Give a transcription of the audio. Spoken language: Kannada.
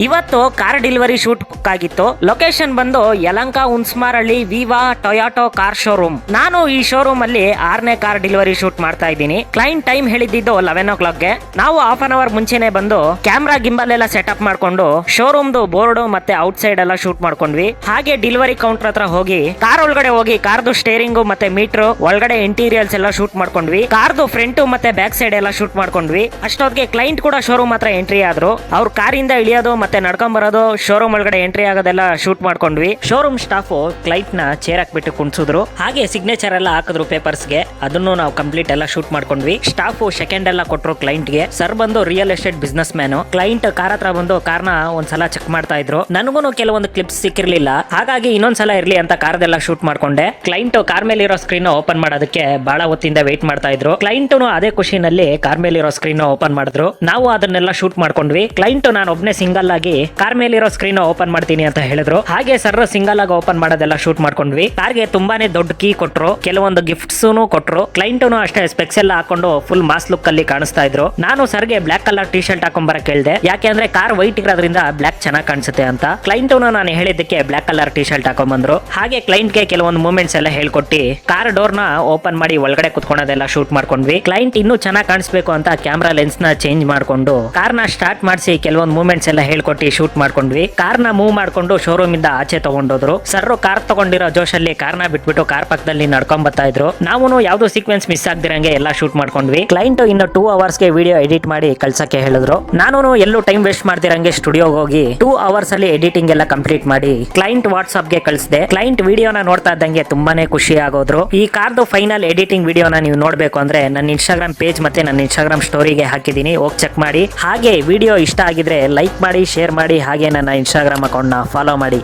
ಇವತ್ತು ಕಾರ್ ಡೆಲಿವರಿ ಶೂಟ್ ಬುಕ್ ಆಗಿತ್ತು. ಲೊಕೇಶನ್ ಬಂದು ಯಲಂಕ ಹುನ್ಸ್ಮಾರಳ್ಳಿ ವಿವಾ ಟೊಯಾಟೋ ಕಾರ್ ಶೋರೂಮ್. ನಾನು ಈ ಶೋರೂಮ್ ಅಲ್ಲಿ 6ನೇ ಕಾರ್ ಡೆಲಿವರಿ ಶೂಟ್ ಮಾಡ್ತಾ ಇದ್ದೀನಿ. ಕ್ಲೈಂಟ್ ಟೈಮ್ ಹೇಳಿದ್ದು 11 o'clock. ನಾವು ಹಾಫ್ ಅನ್ ಅವರ್ ಮುಂಚೆನೆ ಬಂದು ಕ್ಯಾಮ್ರಾ ಗಿಂಬಲ್ ಎಲ್ಲ ಸೆಟಪ್ ಮಾಡ್ಕೊಂಡು ಶೋರೂಮ್ದು ಬೋರ್ಡ್ ಮತ್ತೆ ಔಟ್ ಸೈಡ್ ಎಲ್ಲ ಶೂಟ್ ಮಾಡ್ಕೊಂಡ್ವಿ. ಹಾಗೆ ಡೆಲಿವರಿ ಕೌಂಟರ್ ಹತ್ರ ಹೋಗಿ ಕಾರ್ ಒಳಗಡೆ ಹೋಗಿ ಕಾರ್ದು ಸ್ಟೇರಿಂಗ್ ಮತ್ತೆ ಮೀಟರ್ ಒಳಗಡೆ ಇಂಟೀರಿಯಲ್ಸ್ ಎಲ್ಲ ಶೂಟ್ ಮಾಡ್ಕೊಂಡ್ವಿ. ಕಾರ್ದು ಫ್ರಂಟ್ ಮತ್ತೆ ಬ್ಯಾಕ್ ಸೈಡ್ ಎಲ್ಲ ಶೂಟ್ ಮಾಡ್ಕೊಂಡ್ವಿ. ಅಷ್ಟೊತ್ತಿಗೆ ಕ್ಲೈಂಟ್ ಕೂಡ ಶೋರೂಮ್ ಹತ್ರ ಎಂಟ್ರಿ ಆದ್ರು. ಅವ್ರ ಕಾರಿಂದ ಇಳಿಯೋದು ಮತ್ತೆ ನಡ್ಕೊಂಡ್ ಬರೋದು, ಶೋರೂಮ್ ಒಳಗಡೆ ಎಂಟ್ರಿ ಆಗೋದೆಲ್ಲ ಶೂಟ್ ಮಾಡ್ಕೊಂಡ್ವಿ. ಶೋರೂಮ್ ಸ್ಟಾಫ್ ಕ್ಲೈಂಟ್ ನ ಚೇರ್ ಹಾಕ್ಬಿಟ್ಟು ಕುಣಿಸಿದ್ರು. ಹಾಗೆ ಸಿಗ್ನೇಚರ್ ಎಲ್ಲ ಹಾಕಿದ್ರು ಪೇಪರ್ಸ್ ಗೆ. ಅದನ್ನು ನಾವು ಕಂಪ್ಲೀಟ್ ಎಲ್ಲ ಶೂಟ್ ಮಾಡ್ಕೊಂಡ್ವಿ. ಸ್ಟಾಫ್ ಸೆಕೆಂಡ್ ಎಲ್ಲ ಕೊಟ್ರು ಕ್ಲೈಂಟ್ ಗೆ. ಸರ್ ಬಂದು real estate business man. Client car ಹತ್ರ ಬಂದು ಕಾರ್ನ ಒಂದ್ಸಲ ಚೆಕ್ ಮಾಡ್ತಾ ಇದ್ರು. ನನಗೂ ಕೆಲವೊಂದು ಕ್ಲಿಪ್ಸ್ ಸಿಕ್ಕಿರ್ಲಿಲ್ಲ, ಹಾಗಾಗಿ ಇನ್ನೊಂದ್ಸಲ ಇರ್ಲಿ ಅಂತ ಕಾರ್ದೆಲ್ಲ ಶೂಟ್ ಮಾಡ್ಕೊಂಡೆ. ಕ್ಲೈಂಟ್ ಕಾರ್ ಮೇಲೆ ಇರೋ ಸ್ಕ್ರೀನ್ ಓಪನ್ ಮಾಡೋದಕ್ಕೆ ಬಹಳ ಹೊತ್ತಿಂದ ವೇಟ್ ಮಾಡ್ತಾ ಇದ್ರು. ಕ್ಲೈಂಟ್ ಅದೇ ಖುಷಿನಲ್ಲಿ ಕಾರ್ ಮೇಲೆ ಇರೋ ಸ್ಕ್ರೀನ್ ಓಪನ್ ಮಾಡಿದ್ರು. ನಾವು ಅದನ್ನೆಲ್ಲ ಶೂಟ್ ಮಾಡ್ಕೊಂಡ್ವಿ. ಕ್ಲೈಂಟ್ ನಾನು ಒಬ್ನೇ ಸಿಂಗಲ್ ಆಗಿ ಕಾರ್ ಮೇಲೆ ಇರೋ ಸ್ಕ್ರೀನ್ ಓಪನ್ ಮಾಡ್ತೀನಿ ಅಂತ ಹೇಳಿದ್ರು. ಹಾಗೆ ಸರ್ ಸಿಂಗಲ್ ಆಗಿ ಓಪನ್ ಮಾಡೋದೆಲ್ಲ ಶೂಟ್ ಮಾಡ್ಕೊಂಡ್ವಿ. ಕಾರ್ಗೆ ತುಂಬಾನೇ ದೊಡ್ಡ ಕೀ ಕೊಟ್ರು, ಕೆಲವೊಂದು ಗಿಫ್ಟ್ಸ್ ಕೊಟ್ರು. ಕ್ಲೈಂಟ್ ಅಷ್ಟೇ ಸ್ಪೆಕ್ಸ್ ಎಲ್ಲ ಹಾಕೊಂಡು ಫುಲ್ ಮಾಸ್ ಲುಕ್ ಅಲ್ಲಿ ಕಾಣಿಸ್ತಾ ಇದ್ರು. ನಾನು ಸರ್ಗೆ ಬ್ಲಾಕ್ ಕಲರ್ ಟಿ ಶರ್ಟ್ ಹಾಕೊಂಡ್ ಬರಕ್ ಹೇಳ್ದೆ, ಯಾಕೆ ಅಂದ್ರೆ ಕಾರ್ ವೈಟ್ ಇರೋದ್ರಿಂದ ಬ್ಲಾಕ್ ಚೆನ್ನಾಗಿ ಕಾಣಿಸುತ್ತೆ ಅಂತ. ಕ್ಲೈಂಟ್ ನಾನು ಹೇಳಿದ್ದಕ್ಕೆ ಬ್ಲಾಕ್ ಕಲರ್ ಟಿ ಶರ್ಟ್ ಹಾಕೊಂಡ್ ಬಂದ್ರು. ಹಾಗೆ ಕ್ಲೈಂಟ್ ಗೆ ಕೆಲವೊಂದು ಮೂವ್ಮೆಂಟ್ಸ್ ಎಲ್ಲ ಹೇಳ್ಕೊಟ್ಟಿ ಕಾರ್ ಡೋರ್ ನ ಓಪನ್ ಮಾಡಿ ಒಳಗಡೆ ಕುತ್ಕೊಳ್ಳೋದೆಲ್ಲ ಶೂಟ್ ಮಾಡ್ಕೊಂಡ್ವಿ. ಕ್ಲೈಂಟ್ ಇನ್ನೂ ಚೆನ್ನಾಗಿ ಕಾಣಿಸ್ಬೇಕು ಅಂತ ಕ್ಯಾಮ್ರಾ ಲೆನ್ಸ್ ನ ಚೇಂಜ್ ಮಾಡ್ಕೊಂಡು ಕಾರ್ನ ಸ್ಟಾರ್ಟ್ ಮಾಡಿಸಿ ಕೆಲವೊಂದು ಮೂವ್ಮೆಂಟ್ಸ್ ಎಲ್ಲ ಹೇಳ್ಕೊಟ್ಟಿ ಶೂಟ್ ಮಾಡ್ಕೊಂಡ್ವಿ. ಕಾರ್ನ ಮೂವ್ ಮಾಡ್ಕೊಂಡು ಶೋರೂಮ್ ಇಂದ ಆಚೆ ತಗೊಂಡೋದ್ರು. ಸರ್ ಕಾರ್ ತಗೊಂಡಿರೋ ಜೋಶಲ್ಲಿ ಕಾರ್ನ ಬಿಟ್ಬಿಟ್ಟು ಕಾರ್ ಪಕ್ಕದಲ್ಲಿ ನಡ್ಕೊಂಡ್ ಬರ್ತಾ ಇದ್ರು. ನಾವು ಯಾವ್ದು ಸೀಕ್ವೆನ್ಸ್ ಮಿಸ್ ಆಗ್ದಿರಂಗೆ ಎಲ್ಲ ಶೂಟ್ ಮಾಡ್ಕೊಂಡ್ವಿ. ಕ್ಲೈಂಟ್ ಇನ್ನು 2 hours ಗೆ ವಿಡಿಯೋ ಎಡಿಟ್ ಮಾಡಿ ಕಳ್ಸಕ್ಕೆ ಹೇಳಿದ್ರು. ನಾನು ಎಲ್ಲೂ ಟೈಮ್ ವೇಸ್ಟ್ ಮಾಡ್ದಿರಂಗೆ ಸ್ಟುಡಿಯೋಗೆ ಹೋಗಿ 2 hours ಅಲ್ಲಿ ಎಡಿಟಿಂಗ್ ಎಲ್ಲ ಕಂಪ್ಲೀಟ್ ಮಾಡಿ ಕ್ಲೈಂಟ್ ವಾಟ್ಸ್ಆಪ್ ಗೆ ಕಳಿಸಿದೆ. ಕ್ಲೈಂಟ್ ವಿಡಿಯೋನ ನೋಡ್ತಾ ಇದ್ದಂಗೆ ತುಂಬಾನೇ ಖುಷಿ ಆಗೋದ್ರು. ಈ ಕಾರ್ದು ಫೈನಲ್ ಎಡಿಟಿಂಗ್ ವಿಡಿಯೋನ ನೀವು ನೋಡ್ಬೇಕು ಅಂದ್ರೆ ನನ್ನ ಇನ್ಸ್ಟಾಗ್ರಾಮ್ ಪೇಜ್ ಮತ್ತೆ ನನ್ನ ಇನ್ಸ್ಟಾಗ್ರಾಮ್ ಸ್ಟೋರಿಗೆ ಹಾಕಿದೀನಿ, ಹೋಗಿ ಚೆಕ್ ಮಾಡಿ. ಹಾಗೆ ವಿಡಿಯೋ ಇಷ್ಟ ಆಗಿದ್ರೆ ಲೈಕ್ ಮಾಡಿ, ಶೇರ್ ಮಾಡಿ, ಹಾಗೆ ನನ್ನ ಇನ್ಸ್ಟಾಗ್ರಾಮ್ ಅಕೌಂಟ್ ನ ಫಾಲೋ ಮಾಡಿ.